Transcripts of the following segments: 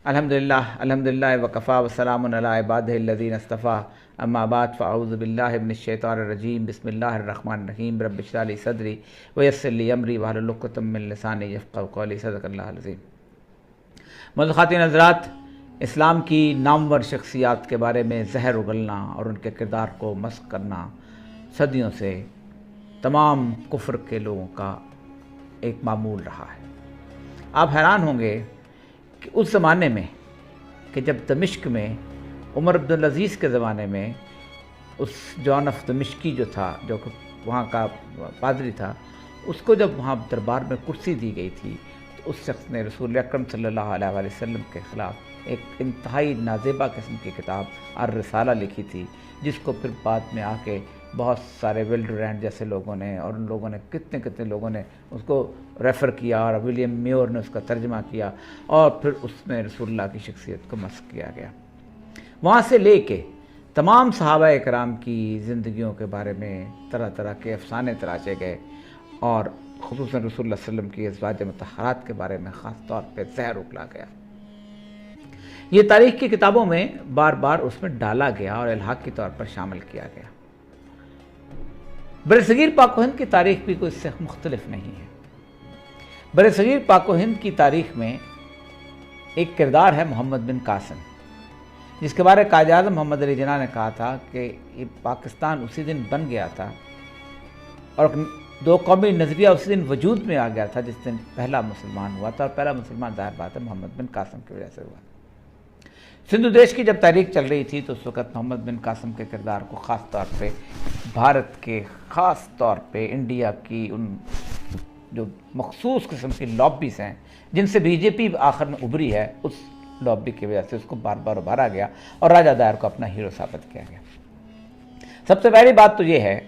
الحمدللہ وکفا وسلام علی عبادہ الذین اصطفیٰ اما بعد فاعوذ باللہ من الشیطان الرجیم بسم اللہ الرحمن الرحیم رب اشرح لی صدری ویسر لی امری واحلل عقدۃ من لسانی یفقہوا قولی صدق اللہ العظیم۔ معزز خواتین حضرات، اسلام کی نامور شخصیات کے بارے میں زہر اگلنا اور ان کے کردار کو مسخ کرنا صدیوں سے تمام کفر کے لوگوں کا ایک معمول رہا ہے۔ آپ حیران ہوں گے کہ اس زمانے میں کہ جب دمشق میں عمر بن العزیز کے زمانے میں اس جان آف دمشقی جو تھا، جو کہ وہاں کا پادری تھا، اس کو جب وہاں دربار میں کرسی دی گئی تھی تو اس شخص نے رسول اکرم صلی اللہ علیہ وآلہ وسلم کے خلاف ایک انتہائی نازیبہ قسم کی کتاب الرسالہ لکھی تھی، جس کو پھر بعد میں آ کے بہت سارے ولڈ رینڈ جیسے لوگوں نے اور ان لوگوں نے کتنے لوگوں نے اس کو ریفر کیا، اور ولیم میور نے اس کا ترجمہ کیا، اور پھر اس میں رسول اللہ کی شخصیت کو مسخ کیا گیا۔ وہاں سے لے کے تمام صحابہ اکرام کی زندگیوں کے بارے میں طرح طرح کے افسانے تراشے گئے، اور خصوصاً رسول اللہ صلی اللہ علیہ وسلم کی ازواج مطہرات کے بارے میں خاص طور پہ زہر اگلا گیا۔ یہ تاریخ کی کتابوں میں بار بار اس میں ڈالا گیا اور الحاق کے طور پر شامل کیا گیا۔ برصغیر پاک و ہند کی تاریخ بھی کوئی اس سے مختلف نہیں ہے۔ برصغیر پاک و ہند کی تاریخ میں ایک کردار ہے محمد بن قاسم، جس کے بارے قائد اعظم محمد علی جناح نے کہا تھا کہ یہ پاکستان اسی دن بن گیا تھا اور دو قومی نظریہ اسی دن وجود میں آ گیا تھا جس دن پہلا مسلمان ہوا تھا، اور پہلا مسلمان ظاہر بات ہے محمد بن قاسم کی وجہ سے ہوا۔ سندھ دیش کی جب تحریک چل رہی تھی تو اس وقت محمد بن قاسم کے کردار کو خاص طور پہ بھارت کے، خاص طور پہ انڈیا کی ان جو مخصوص قسم کی لابیز ہیں جن سے بی جے پی آخر میں ابھری ہے، اس لابی کی وجہ سے اس کو بار بار ابھارا گیا اور راجہ دائر کو اپنا ہیرو ثابت کیا گیا۔ سب سے پہلی بات تو یہ ہے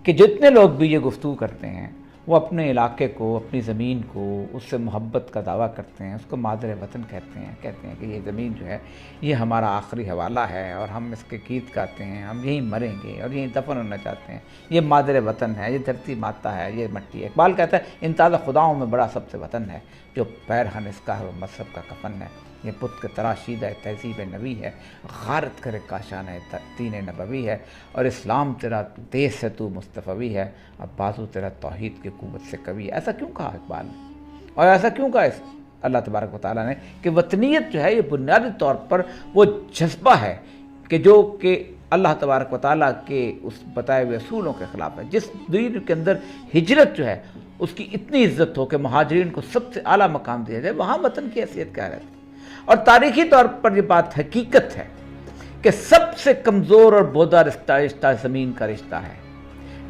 کہ جتنے لوگ بھی یہ گفتگو کرتے ہیں وہ اپنے علاقے کو، اپنی زمین کو، اس سے محبت کا دعویٰ کرتے ہیں، اس کو مادر وطن کہتے ہیں کہ یہ زمین جو ہے یہ ہمارا آخری حوالہ ہے اور ہم اس کے گیت گاتے ہیں، ہم یہیں مریں گے اور یہیں دفن ہونا چاہتے ہیں، یہ مادر وطن ہے، یہ دھرتی ماتا ہے، یہ مٹی ہے۔ اقبال کہتا ہے ان تازہ خداؤں میں بڑا سب سے وطن ہے، جو پیرہن اس کا ہے وہ مذہب کا کفن ہے، یہ بت کے تراشیدہ تہذیب نبی ہے، غارت کرے کاشان دین نبوی ہے، اور اسلام تیرا دیس ہے تو مصطفی ہے، اب بازو تیرا توحید کی قوت سے قوی ہے۔ ایسا کیوں کہا اقبال نے، اور ایسا کیوں کہا اللہ تبارک و تعالیٰ نے کہ وطنیت جو ہے یہ بنیادی طور پر وہ جذبہ ہے کہ جو کہ اللہ تبارک و تعالیٰ کے اس بتائے ہوئے اصولوں کے خلاف ہے۔ جس دین کے اندر ہجرت جو ہے اس کی اتنی عزت ہو کہ مہاجرین کو سب سے اعلیٰ مقام دیا جائے، وہاں وطن کی حیثیت کیا رہتی ہے۔ اور تاریخی طور پر یہ بات حقیقت ہے کہ سب سے کمزور اور بودا رشتہ زمین کا رشتہ ہے۔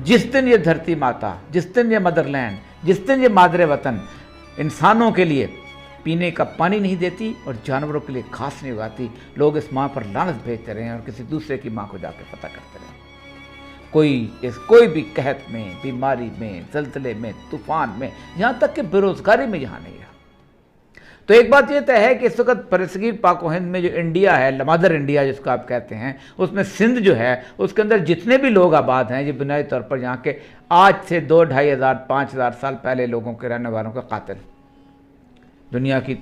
جس دن یہ دھرتی ماتا، جس دن یہ مدر لینڈ، جس دن یہ مادر وطن انسانوں کے لیے پینے کا پانی نہیں دیتی اور جانوروں کے لیے گھاس نہیں اگاتی، لوگ اس ماں پر لعنت بھیجتے رہے اور کسی دوسرے کی ماں کو جا کے فتح کرتے رہے۔ کوئی بھی قحط میں، بیماری میں، زلزلے میں، طوفان میں، یہاں تک کہ بے روزگاری میں یہاں نہیں رہا۔ تو ایک بات یہ طے ہے کہ اس وقت برصغیر پاک و ہند میں جو انڈیا ہے، مادر انڈیا جس کو آپ کہتے ہیں، اس میں سندھ جو ہے اس کے اندر جتنے بھی لوگ آباد ہیں یہ بنیادی طور پر یہاں کے آج سے 2-2,500 5,000 سال پہلے لوگوں کے رہنے والوں کا قاتل۔ دنیا کی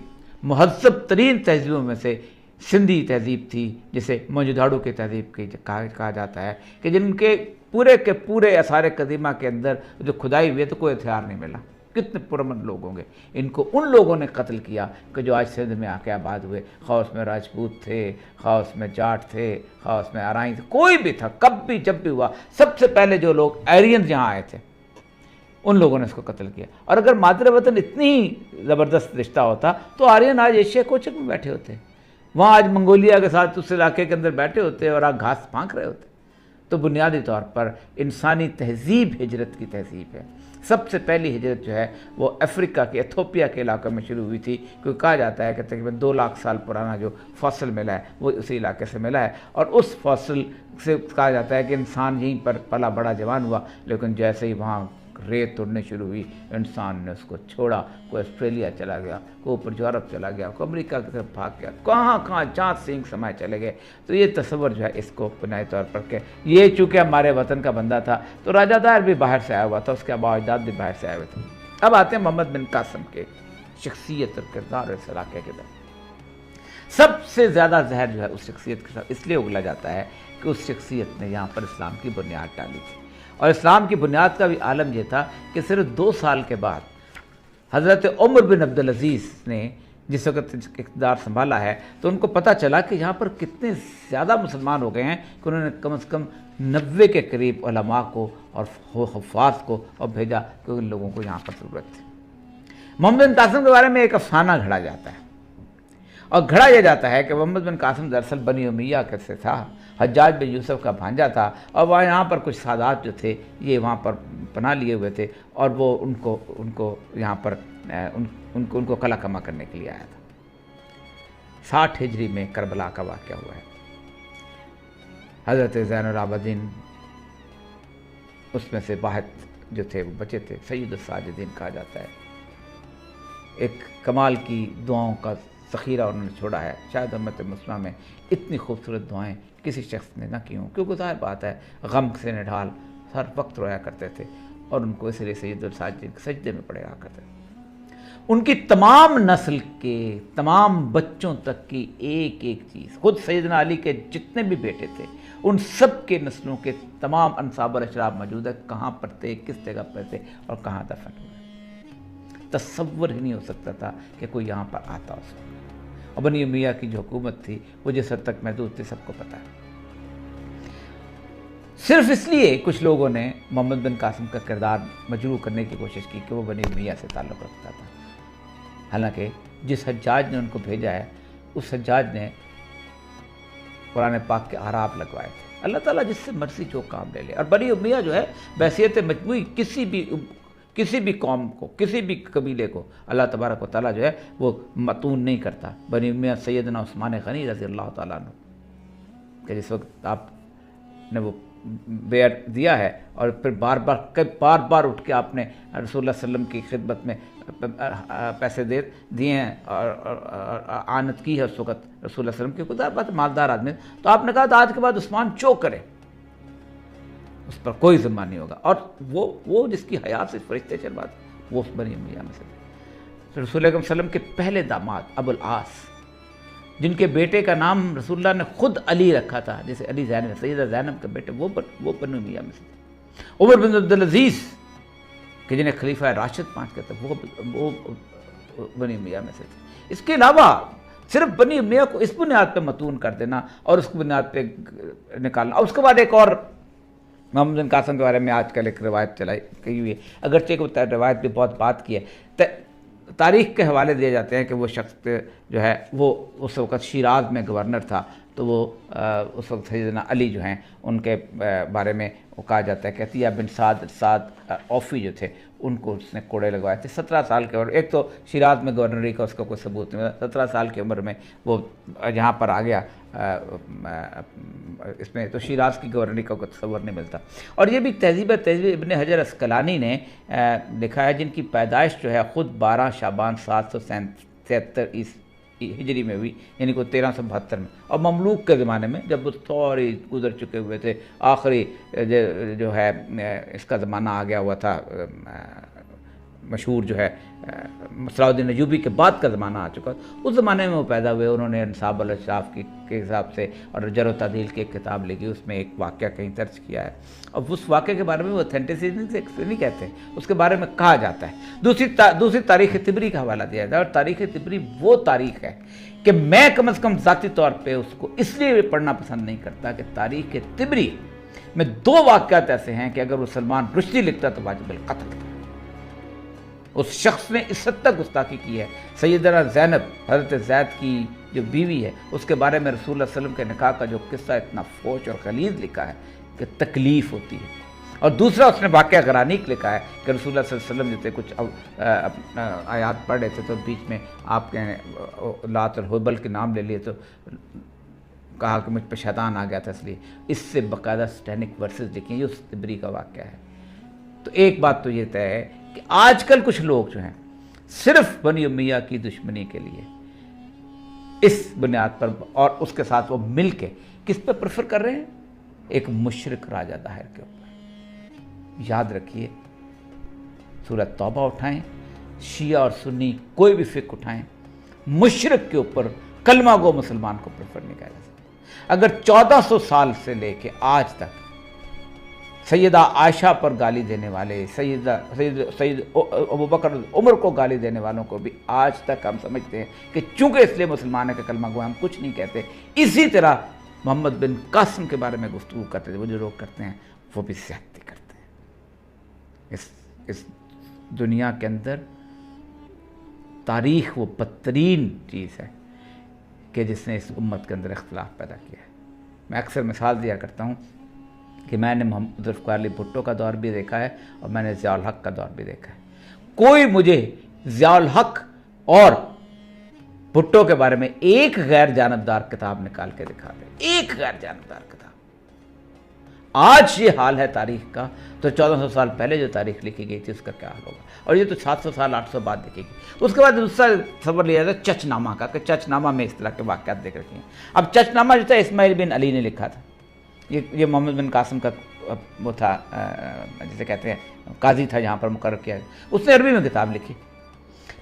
مہذب ترین تہذیبوں میں سے سندھی تہذیب تھی، جسے موہنجو کی تہذیب کہا جاتا ہے، کہ جن کے پورے آثار قدیمہ کے اندر جو کھدائی ہوئی ہے تو کوئی ہتھیار نہیں ملا۔ کتنے پرامن لوگ ہوں گے، ان کو ان لوگوں نے قتل کیا کہ جو آج سندھ میں آ کے آباد ہوئے، خواہ اس میں راجپوت تھے، خواہ اس میں جاٹ تھے، خواہ اس میں آرائیں تھے، کوئی بھی تھا، کب بھی جب بھی ہوا، سب سے پہلے جو لوگ ایرینز یہاں آئے تھے ان لوگوں نے اس کو قتل کیا۔ اور اگر مادر وطن اتنی ہی زبردست رشتہ ہوتا تو آرین آج ایشیا کوچک میں بیٹھے ہوتے، وہاں آج منگولیا کے ساتھ اس علاقے کے اندر بیٹھے ہوتے اور آج گھاس پھانک رہے ہوتے۔ تو بنیادی طور پر انسانی تہذیب ہجرت کی تہذیب ہے۔ سب سے پہلی ہجرت جو ہے وہ افریقہ کے ایتھوپیا کے علاقے میں شروع ہوئی تھی، کیونکہ کہا جاتا ہے کہ تقریباً 2 لاکھ سال پرانا جو فاصل ملا ہے وہ اسی علاقے سے ملا ہے، اور اس فاصل سے کہا جاتا ہے کہ انسان یہیں پر پلا بڑا جوان ہوا، لیکن جیسے ہی وہاں ریت اڑنے شروع ہوئی انسان نے اس کو چھوڑا، کوئی آسٹریلیا چلا گیا، کوئی اوپر یورپ چلا گیا، کوئی امریکہ کی طرف بھاگ گیا، کہاں جہاں سینگ سمائے چلے گئے۔ تو یہ تصور جو ہے اس کو بنیادی طور پر کہ یہ چونکہ ہمارے وطن کا بندہ تھا تو راجہ دائر بھی باہر سے آیا ہوا تھا، اس کے آباء و اجداد بھی باہر سے آئے ہوئے تھے۔ اب آتے ہیں محمد بن قاسم کے شخصیت اور کردار اور اس علاقے کے در۔ سب سے زیادہ زہر جو ہے اس شخصیت کے ساتھ اس لیے اگلا جاتا ہے کہ اس شخصیت نے یہاں پر اسلام کی بنیاد ڈالی تھی، اور اسلام کی بنیاد کا بھی عالم یہ تھا کہ صرف 2 سال کے بعد حضرت عمر بن عبدالعزیز نے جس وقت اقتدار سنبھالا ہے تو ان کو پتہ چلا کہ یہاں پر کتنے زیادہ مسلمان ہو گئے ہیں کہ انہوں نے کم از کم 90 کے قریب علماء کو اور حفاظ کو اور بھیجا کہ ان لوگوں کو یہاں پر ضرورت تھی۔ محمد بن قاسم کے بارے میں ایک افسانہ گھڑا جاتا ہے، اور گھڑا یہ جاتا ہے کہ محمد بن قاسم دراصل بنی امیہ سے تھا، حجاج بن یوسف کا بھانجا تھا، اور وہاں یہاں پر کچھ سادات جو تھے یہ وہاں پر پناہ لیے ہوئے تھے، اور وہ ان کو یہاں پر ان کو قلع کما کرنے کے لیے آیا تھا۔ 60 ہجری میں کربلا کا واقعہ ہوا ہے۔ حضرت زین العابدین اس میں سے واحد جو تھے وہ بچے تھے، سید الساجدین کہا جاتا ہے۔ ایک کمال کی دعاؤں کا ذخیرہ انہوں نے چھوڑا ہے، شاید امت مسلمہ میں اتنی خوبصورت دعائیں کسی شخص نے نہ کی ہوں، کیونکہ ظاہر بات ہے غم سے نڈھال ہر وقت رویا کرتے تھے، اور ان کو اس لیے سید الساجدین کے سجدے میں پڑے رہا کرتے تھے۔ ان کی تمام نسل کے تمام بچوں تک کی ایک ایک چیز، خود سیدنا علی کے جتنے بھی بیٹے تھے ان سب کے نسلوں کے تمام انساب اور اشراف موجود ہے، کہاں پر تھے، کس جگہ پر تھے اور کہاں دفن ہوئے۔ تصور ہی نہیں ہو سکتا تھا کہ کوئی یہاں پر آتا ہو سکتا، اور بنی امیہ کی جو حکومت تھی وہ جس حد تک محدود تھی سب کو پتہ ہے۔ صرف اس لیے کچھ لوگوں نے محمد بن قاسم کا کردار مجروح کرنے کی کوشش کی کہ وہ بنی امیہ سے تعلق رکھتا تھا، حالانکہ جس حجاج نے ان کو بھیجا ہے اس حجاج نے قرآن پاک کے اعراب لگوائے تھے۔ اللہ تعالیٰ جس سے مرضی جو کام لے لے، اور بنی امیہ جو ہے بحیثیت مجموعی کسی بھی قوم کو، کسی بھی قبیلے کو اللہ تبارک و تعالیٰ جو ہے وہ متون نہیں کرتا۔ بنی امیہ سیدنا عثمان غنی رضی اللہ تعالیٰ عنہ کہ جس وقت آپ نے وہ بیعت دیا ہے اور پھر بار بار اٹھ کے آپ نے رسول اللہ صلی اللہ علیہ وسلم کی خدمت میں پیسے دیے ہیں اور آنت کی ہے اس وقت رسول اللہ صلی اللہ علیہ وسلم کی، خدا بات مالدار آدمی، تو آپ نے کہا تھا آج کے بعد عثمان جو کرے اس پر کوئی ذمہ نہیں ہوگا، اور وہ جس کی حیات سے فرشتے چلواتے وہ اس بنی امیہ میں سے تھے۔ رسول اللہ صلی اللہ علیہ وسلم کے پہلے داماد ابو العاص، جن کے بیٹے کا نام رسول اللہ نے خود علی رکھا تھا، جیسے علی زینب سیدہ زینب کے بیٹے، وہ بنی امیہ میں سے تھے۔ عمر بن عبدالعزیز کہ جنہیں خلیفہ راشد 5 کہتے ہیں وہ بنی امیہ میں سے تھے۔ اس کے علاوہ صرف بنی امیہ کو اس بنیاد پہ متون کر دینا اور اس کو بنیاد پہ نکالنا، اور اس کے بعد ایک اور محمد بن قاسم کے بارے میں آج کل ایک روایت چلائی گئی ہوئی ہے، اگرچہ کہ روایت بھی بہت بات کی ہے، تاریخ کے حوالے دیے جاتے ہیں کہ وہ شخص جو ہے وہ اس وقت شیراز میں گورنر تھا، تو وہ اس وقت سیدنا علی جو ہیں ان کے بارے میں وہ کہا جاتا ہے کہ عطیہ بن سعد اوفی جو تھے ان کو اس نے کوڑے لگوائے تھے 17 سال کے عمر۔ ایک تو شیراز میں گورنری کا اس کا کوئی ثبوت نہیں، 17 سال کی عمر میں وہ یہاں پر آ گیا، اس میں تو شیراز کی گورنری کا کوئی تصور نہیں ملتا۔ اور یہ بھی تہذیب ابن حجر اسقلانی نے لکھا ہے، جن کی پیدائش جو ہے خود 12 شعبان 773 ہجری میں ہوئی، یعنی کوئی 1372 میں، اور مملوک کے زمانے میں جب وہ سوری گزر چکے ہوئے تھے، آخری جو ہے اس کا زمانہ آ گیا ہوا تھا، مشہور جو ہے صلاح الدین ایوبی کے بعد کا زمانہ آ چکا، اس زمانے میں وہ پیدا ہوئے۔ انہوں نے انصاب الاشراف کے حساب سے اور جرح و تعدیل کی ایک کتاب لکھی، اس میں ایک واقعہ کہیں درج کیا ہے، اور اس واقعے کے بارے میں وہ اتھینٹسٹی نہیں کہتے، اس کے بارے میں کہا جاتا ہے۔ دوسری تاریخ طبری کا حوالہ دیا جاتا ہے، اور تاریخ طبری وہ تاریخ ہے کہ میں کم از کم ذاتی طور پہ اس کو اس لیے پڑھنا پسند نہیں کرتا کہ تاریخ طبری میں 2 واقعات ایسے ہیں کہ اگر وہ سلمان رشدی لکھتا تو واجب القتل تھا۔ اس شخص نے اس حد تک گستاخی کی ہے، سیدنا زینب حضرت زید کی جو بیوی ہے اس کے بارے میں رسول اللہ صلی اللہ علیہ وسلم کے نکاح کا جو قصہ اتنا فوش اور غلیظ لکھا ہے کہ تکلیف ہوتی ہے۔ اور دوسرا اس نے واقعہ غرانیق لکھا ہے کہ رسول اللہ صلی اللہ علیہ وسلم جیسے کچھ آیات پڑھ رہے تھے تو بیچ میں آپ کے لات اور حبل کے نام لے لیے تو کہا کہ مجھ پہ شیطان آ گیا تھا، اس لیے اس سے باقاعدہ سٹینک ورسز لکھی ہیں، یہ اس طبری کا واقعہ ہے۔ تو ایک بات تو یہ طے ہے کہ آج کل کچھ لوگ جو ہیں صرف بنی امیہ کی دشمنی کے لیے اس بنیاد پر اور اس کے ساتھ وہ مل کے کس پہ پریفر کر رہے ہیں، ایک مشرک راجہ داہر کے اوپر۔ یاد رکھیے، سورہ توبہ اٹھائیں، شیعہ اور سنی کوئی بھی فقہ اٹھائیں، مشرک کے اوپر کلمہ گو مسلمان کو پریفر نہیں کہا جا سکتا۔ اگر 1400 سال سے لے کے آج تک سیدہ عائشہ پر گالی دینے والے، سید ابوبکر عمر کو گالی دینے والوں کو بھی آج تک ہم سمجھتے ہیں کہ چونکہ اس لیے مسلمان ہے کہ کلمہ گو، ہم کچھ نہیں کہتے۔ اسی طرح محمد بن قاسم کے بارے میں گفتگو کرتے تھے، وہ جو لوگ کرتے ہیں وہ بھی زیادتی کرتے ہیں۔ اس دنیا کے اندر تاریخ وہ بدترین چیز ہے کہ جس نے اس امت کے اندر اختلاف پیدا کیا ہے۔ میں اکثر مثال دیا کرتا ہوں کہ میں نے محمد ذوالفقار علی بھٹو کا دور بھی دیکھا ہے اور میں نے ضیاء الحق کا دور بھی دیکھا ہے۔ کوئی مجھے ضیاء الحق اور بھٹو کے بارے میں ایک غیر جانبدار کتاب نکال کے دکھا دے، ایک غیر جانبدار کتاب۔ آج یہ حال ہے تاریخ کا، تو 1400 سال پہلے جو تاریخ لکھی گئی تھی اس کا کیا حال ہوگا؟ اور یہ تو 700 سال 800 بعد لکھی گئی۔ اس کے بعد دوسرا خبر لیا جاتا ہے چچ نامہ کا، کہ چچ نامہ میں اس طرح کے واقعات دیکھ رکھے ہیں۔ اب چچ نامہ جو تھا اسماعیل بن علی نے لکھا تھا، یہ محمد بن قاسم کا وہ تھا، جسے کہتے ہیں قاضی تھا جہاں پر مقرر کیا گیا، اس نے عربی میں کتاب لکھی۔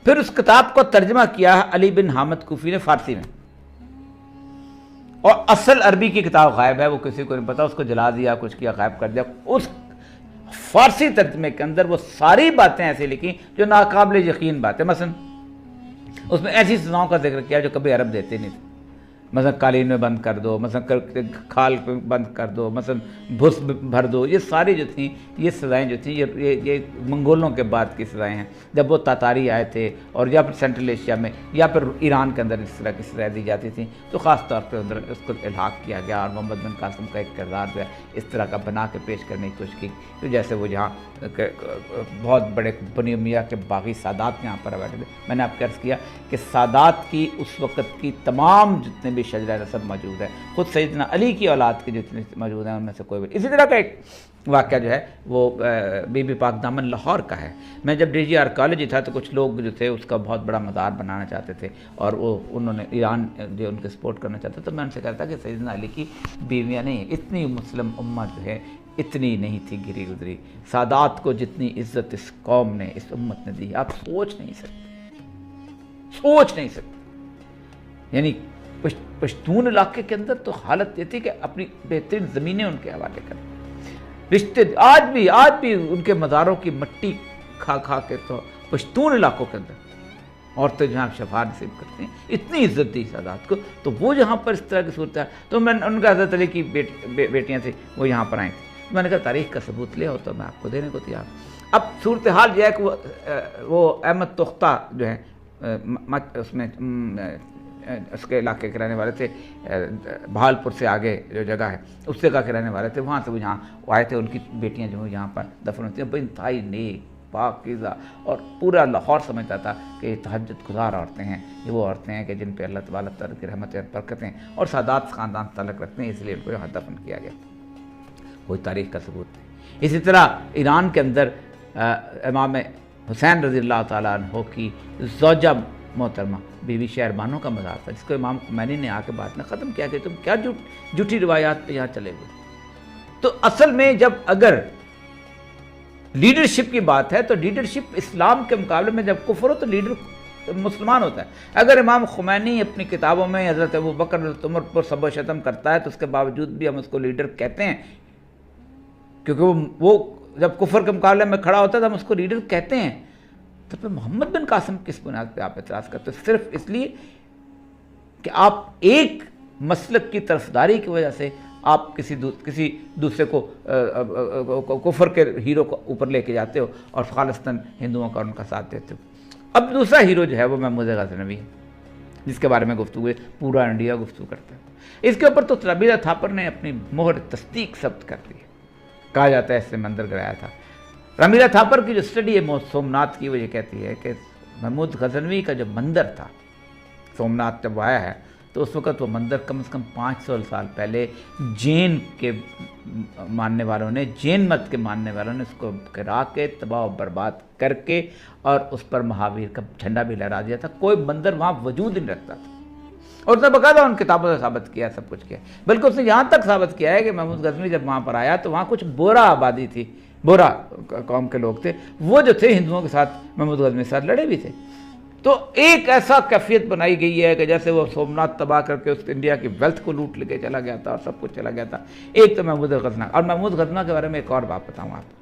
پھر اس کتاب کو ترجمہ کیا علی بن حامد کوفی نے فارسی میں، اور اصل عربی کی کتاب غائب ہے، وہ کسی کو نہیں پتا، اس کو جلا دیا، کچھ کیا، غائب کر دیا۔ اس فارسی ترجمے کے اندر وہ ساری باتیں ایسی لکھی جو ناقابل یقین باتیں، مثلا اس میں ایسی سزاؤں کا ذکر کیا جو کبھی عرب دیتے نہیں تھے، مثلا قالین میں بند کر دو، مثلا کھال پہ بند کر دو، مثلا بھس بھر دو۔ یہ ساری جو تھیں یہ سزائیں جو تھیں یہ منگولوں کے بعد کی سزائیں ہیں، جب وہ تاتاری آئے تھے، اور یا پھر سینٹرل ایشیا میں یا پھر ایران کے اندر اس طرح کی سزائیں دی جاتی تھیں، تو خاص طور پہ اندر اس کو الحاق کیا گیا۔ اور محمد بن قاسم کا ایک کردار جو ہے اس طرح کا بنا کے پیش کرنے کی کوشش کی، تو جیسے وہ جہاں بہت بڑے بنی امیہ کے باغی سادات یہاں پر بیٹھے تھے۔ میں نے آپ کو عرض کیا کہ سادات کی اس وقت کی تمام جتنے بھی شجرہ نسب موجود ہے، خود سیدنا علی کی اولاد کے جتنے موجود ہیں ان میں سے کوئی بھی۔ اسی طرح کا ایک واقعہ جو ہے وہ بی بی پاک دامن لاہور کا ہے۔ میں جب ڈی جی آرکیالوجی تھا تو کچھ لوگ جو تھے اس کا بہت بڑا مزار بنانا چاہتے تھے، اور انہوں نے ایران جو ان کے سپورٹ کرنا چاہتا، تو میں ان سے کہتا کہ سیدنا علی کی بیویاں نہیں، اتنی مسلم امت جو ہے اتنی نہیں تھی گری گزری، سادات کو جتنی عزت اس قوم نے، اس امت نے دی، آپ سوچ نہیں سکتے۔ یعنی پشتون علاقے کے اندر تو حالت یہ تھی کہ اپنی بہترین زمینیں ان کے حوالے کریں، رشتے آج بھی ان کے مزاروں کی مٹی کھا کے تو پشتون علاقوں کے اندر عورتیں جہاں شفاعت نصیب کرتی ہیں، اتنی عزت دی سادات کو، تو وہ جہاں پر اس طرح کی صورت ہے، تو میں ان کا حضرت علی کی بیٹیاں تھیں، وہ یہاں پر آئیں تھیں، میں نے کہا تاریخ کا ثبوت لے آؤ تو میں آپ کو دینے کو تیار۔ اب صورتحال یہ ہے کہ وہ احمد تختہ جو ہے اس میں اس کے علاقے کے رہنے والے تھے، بہالپور سے آگے جو جگہ ہے اس جگہ کے رہنے والے تھے، وہاں سے وہ یہاں آئے تھے، ان کی بیٹیاں جو یہاں پر دفن ہوتی ہیں، بڑی انتہائی نیک پاکیزہ، اور پورا لاہور سمجھتا تھا کہ یہ تہجد گزار عورتیں ہیں، یہ وہ عورتیں ہیں کہ جن پہ اللہ تبارک تعالیٰ کی رحمت برکتیں اور سادات خاندان تعلق رکھتے ہیں، اس لیے ان کو یہاں دفن کیا گیا۔ کوئی تاریخ کا ثبوت نہیں۔ اسی طرح ایران کے اندر امام حسین رضی اللہ تعالیٰ عنہ کی زوجہ محترمہ بی بی شہربانو کا مزار تھا، جس کو امام خمینی نے آ کے بات میں ختم کیا کہ تم کیا جھوٹی روایات پہ یہاں چلے گئے۔ تو اصل میں جب اگر لیڈرشپ کی بات ہے تو لیڈرشپ اسلام کے مقابلے میں جب کفر ہو تو لیڈر مسلمان ہوتا ہے۔ اگر امام خمینی اپنی کتابوں میں حضرت ابوبکر حضرت عمر پر سب و شتم کرتا ہے تو اس کے باوجود بھی ہم اس کو لیڈر کہتے ہیں، کیونکہ وہ جب کفر کے مقابلے میں کھڑا ہوتا ہے تو ہم اس کو لیڈر کہتے ہیں۔ تو پھر محمد بن قاسم کس بنیاد پہ آپ اعتراض کرتے ہیں؟ صرف اس لیے کہ آپ ایک مسلک کی طرفداری کی وجہ سے آپ کسی دوسرے کو کفر کے ہیرو کو اوپر لے کے جاتے ہو اور خالصتاً ہندوؤں کا ان کا ساتھ دیتے ہو۔ اب دوسرا ہیرو جو ہے وہ محمود غزنوی ہے، جس کے بارے میں گفتگو ہے، پورا انڈیا گفتگو کرتا ہے۔ اس کے اوپر تو رمیلہ تھاپر نے اپنی مہر تصدیق ثبت کر دی ہے، کہا جاتا ہے اس سے مندر گرایا تھا۔ رمیلہ تھاپر کی جو اسٹڈی ہے سومناتھ کی، وہ یہ کہتی ہے کہ محمود غزنوی کا جو مندر تھا سومناتھ جب آیا ہے تو اس وقت وہ مندر کم از کم 500 سال پہلے جین کے ماننے والوں نے، جین مت کے ماننے والوں نے اس کو گرا کے تباہ و برباد کر کے اور اس پر مہاویر کا جھنڈا بھی لہرا دیا تھا۔ کوئی مندر وہاں وجود نہیں رکھتا تھا، اور اس نے باقاعدہ ان کتابوں سے ثابت کیا، سب کچھ کیا، بلکہ اس نے یہاں تک ثابت کیا ہے کہ محمود غزنوی جب وہاں پر آیا تو وہاں کچھ بورا آبادی تھی، بورا قوم کے لوگ تھے، وہ جو تھے ہندوؤں کے ساتھ محمود غزنوی کے ساتھ لڑے بھی تھے، تو ایک ایسا کیفیت بنائی گئی ہے کہ جیسے وہ سومناتھ تباہ کر کے اس انڈیا کی ویلتھ کو لوٹ لے کے چلا گیا تھا اور سب کچھ چلا گیا تھا. ایک تو محمود غزنہ. اور محمود غزنہ کے بارے میں ایک اور بات بتاؤں آپ.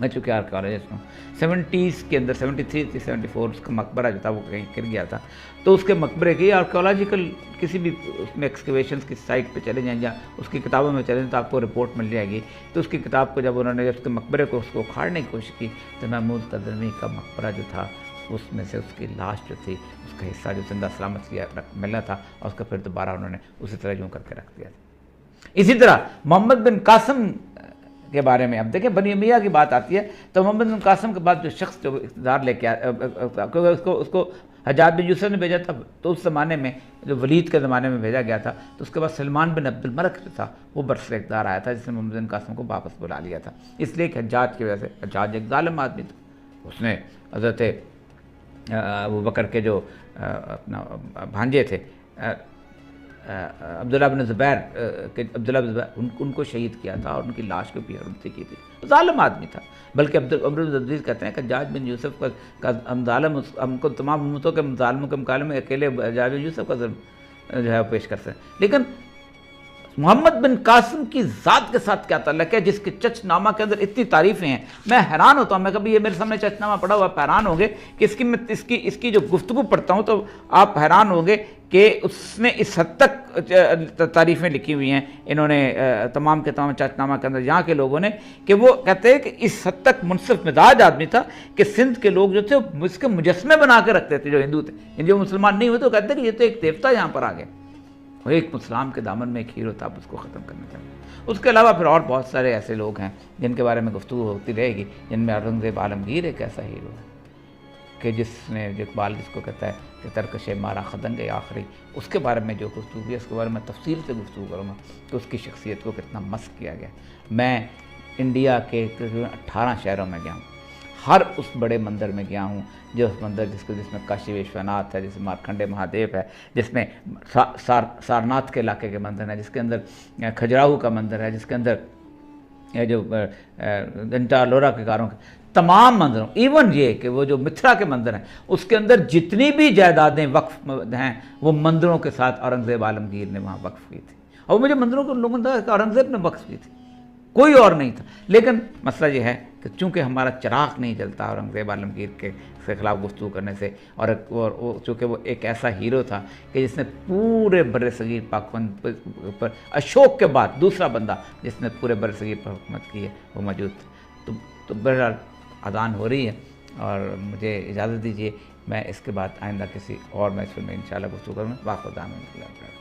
میں چونکہ آرکیالوجسٹ ہوں, 70s کے اندر 73 سے 74 اس کا مقبرہ جو تھا وہ کہیں گر گیا تھا. تو اس کے مقبرے کی آرکیالوجیکل کسی بھی اس میں ایکسکیویشنس کی سائٹ پہ چلے جائیں یا اس کی کتابوں میں چلیں تو آپ کو رپورٹ مل جائے گی. تو اس کی کتاب کو جب انہوں نے اس کے مقبرے کو اس کو اکھاڑنے کی کوشش کی تو محمود غزنوی کا مقبرہ جو تھا اس میں سے اس کی لاش جو تھی, اس کا حصہ جو زندہ سلامت کیا ملنا تھا, اور اس کا پھر دوبارہ انہوں نے اسی طرح یوں کر کے رکھ دیا. اسی طرح محمد بن قاسم کے بارے میں اب دیکھیں, بنی امیہ کی بات آتی ہے تو محمد بن قاسم کے بعد جو شخص جو اقتدار لے کے اس کو حجاج بن یوسف نے بھیجا تھا, تو اس زمانے میں جو ولید کے زمانے میں بھیجا گیا تھا, تو اس کے بعد سلمان بن عبد الملک جو تھا وہ برسر اقتدار آیا تھا, جس نے محمد بن قاسم کو واپس بلا لیا تھا. اس لیے کہ حجاج کی وجہ سے, حجاج ایک ظالم آدمی تھا, اس نے حضرت ابو بکر کے جو اپنا بھانجے تھے عبداللہ بن زبیر ان کو شہید کیا تھا اور ان کی لاش کو بھی حرمتی کی تھی. ظالم آدمی تھا. بلکہ عمر بن عبدالعزیز کہتے ہیں کہ حجاج بن یوسف کا ہم ظالم, ہم کو تمام امتوں کے ظالموں کے مقابلے میں اکیلے حجاج بن یوسف کا ظلم جو ہے پیش کرتے ہیں. لیکن محمد بن قاسم کی ذات کے ساتھ کیا تعلق ہے, جس کے چچ نامہ کے اندر اتنی تعریفیں ہیں. میں حیران ہوتا ہوں, میں کبھی یہ میرے سامنے چچ نامہ پڑھا ہوا, حیران ہوں گے کہ اس کی جو گفتگو پڑھتا ہوں تو آپ حیران ہوں گے کہ اس نے اس حد تک تعریفیں لکھی ہوئی ہیں انہوں نے تمام کے تمام چچ نامہ کے اندر یہاں کے لوگوں نے, کہ وہ کہتے ہیں کہ اس حد تک منصف مزاج آدمی تھا کہ سندھ کے لوگ جو تھے اس کے مجسمے بنا کے رکھتے تھے جو ہندو تھے. جو مسلمان نہیں ہوئے تو کہتے ہیں کہ یہ تو ایک دیوتا یہاں پر آ گئے, وہ ایک اسلام کے دامن میں ایک ہیرو تھا, اس کو ختم کرنا چاہتے. اس کے علاوہ پھر اور بہت سارے ایسے لوگ ہیں جن کے بارے میں گفتگو ہوتی رہے گی, جن میں اورنگزیب عالمگیر ایک ایسا ہیرو ہے کہ جس نے جو اقبال جس کو کہتا ہے کہ ترکش مارا خدنگ آخری, اس کے بارے میں جو گفتگو ہے اس کے بارے میں تفصیل سے گفتگو کروں گا کہ اس کی شخصیت کو کتنا مسخ کیا گیا. میں انڈیا کے 18 شہروں میں گیا ہوں, ہر اس بڑے مندر میں گیا ہوں جو اس مندر جس میں کاشی وشوناتھ ہے, جس میں مارکنڈے مہادیو ہے, جس میں سارناتھ کے علاقے کے مندر ہیں, جس کے اندر کھجراہو کا مندر ہے, جس کے اندر جو گھنٹا لورا کے کاروں کے تمام مندروں, ایون یہ کہ وہ جو متھرا کے مندر ہیں اس کے اندر جتنی بھی جائیدادیں وقف ہیں وہ مندروں کے ساتھ اورنگزیب عالمگیر نے وہاں وقف کی تھی. اور مجھے مندروں کے لوگوں نے کہ اورنگزیب نے وقف کی تھی, کوئی اور نہیں تھا. لیکن مسئلہ یہ ہے کہ چونکہ ہمارا چراغ نہیں جلتا اورنگزیب عالمگیر کے خلاف گفتگو کرنے سے, اور چونکہ وہ ایک ایسا ہیرو تھا کہ جس نے پورے بر صغیر پاکستان پر اشوک کے بعد دوسرا بندہ جس نے پورے بر صغیر پر حکومت کی ہے وہ موجود تھا. تو بہرحال اذان ہو رہی ہے اور مجھے اجازت دیجیے, میں اس کے بعد آئندہ کسی اور محفل میں انشاءاللہ گفتگو کروں گا. واخر دعوانا